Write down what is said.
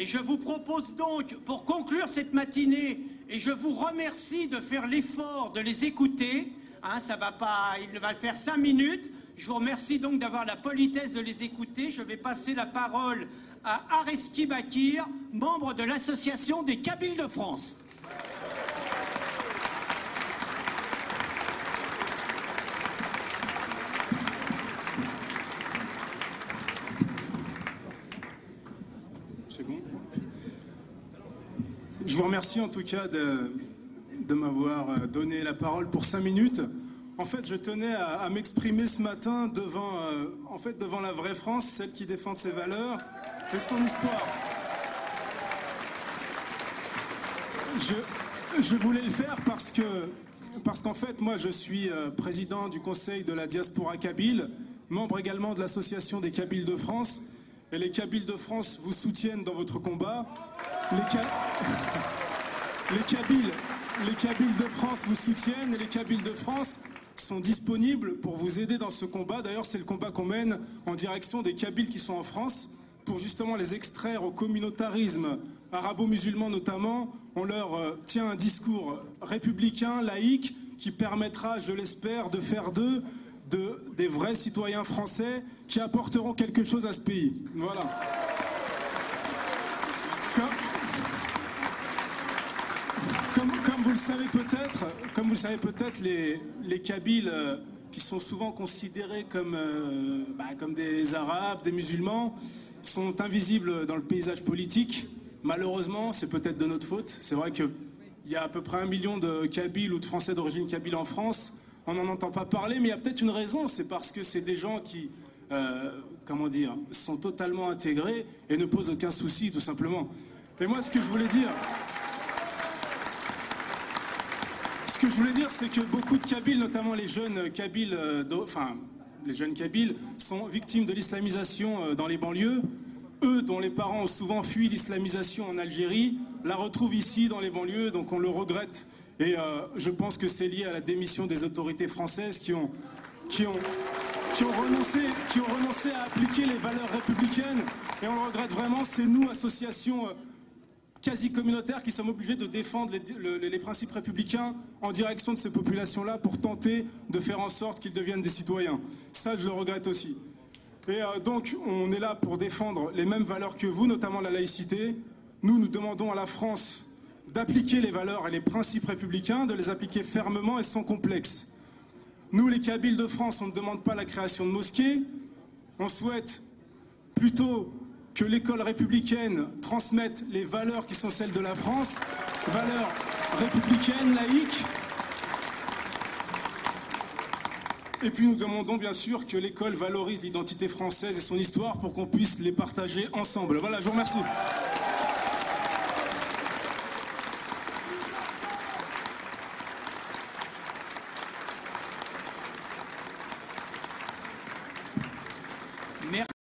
Et je vous propose donc, pour conclure cette matinée, et je vous remercie de faire l'effort de les écouter, hein, ça va pas, il va faire 5 minutes, je vous remercie donc d'avoir la politesse de les écouter. Je vais passer la parole à Areski Bakir, membre de l'Association des Kabyles de France. Je vous remercie en tout cas de m'avoir donné la parole pour 5 minutes. En fait, je tenais à m'exprimer ce matin devant la vraie France, celle qui défend ses valeurs et son histoire. Je voulais le faire parce qu'en fait, moi, je suis président du Conseil de la diaspora kabyle, membre également de l'Association des Kabyles de France. Et les Kabyles de France vous soutiennent dans votre combat. Les Kabyles de France vous soutiennent et les Kabyles de France sont disponibles pour vous aider dans ce combat. D'ailleurs, c'est le combat qu'on mène en direction des Kabyles qui sont en France pour justement les extraire au communautarisme arabo-musulman notamment. On leur tient un discours républicain, laïque, qui permettra, je l'espère, de faire d'eux des vrais citoyens français qui apporteront quelque chose à ce pays. Voilà. Comme vous le savez peut-être, les Kabyles, qui sont souvent considérés comme des Arabes, des musulmans, sont invisibles dans le paysage politique. Malheureusement, c'est peut-être de notre faute. C'est vrai qu'il y a à peu près 1 million de Kabyles ou de Français d'origine kabyle en France. On n'en entend pas parler, mais il y a peut-être une raison. C'est parce que c'est des gens qui, sont totalement intégrés et ne posent aucun souci, tout simplement. Et moi, ce que je voulais dire, c'est que beaucoup de Kabyles, notamment les jeunes Kabyles, sont victimes de l'islamisation dans les banlieues. Eux, dont les parents ont souvent fui l'islamisation en Algérie, la retrouvent ici dans les banlieues, donc on le regrette. Et je pense que c'est lié à la démission des autorités françaises qui ont renoncé à appliquer les valeurs républicaines. Et on le regrette vraiment, c'est nous, associations quasi communautaires, qui sommes obligés de défendre les principes républicains en direction de ces populations-là pour tenter de faire en sorte qu'ils deviennent des citoyens. Ça, je le regrette aussi. Et donc, on est là pour défendre les mêmes valeurs que vous, notamment la laïcité. Nous demandons à la France d'appliquer les valeurs et les principes républicains, de les appliquer fermement et sans complexe. Nous, les Kabyles de France, on ne demande pas la création de mosquées. On souhaite plutôt que l'école républicaine transmette les valeurs qui sont celles de la France, valeurs républicaines, laïques. Et puis nous demandons bien sûr que l'école valorise l'identité française et son histoire pour qu'on puisse les partager ensemble. Voilà, je vous remercie.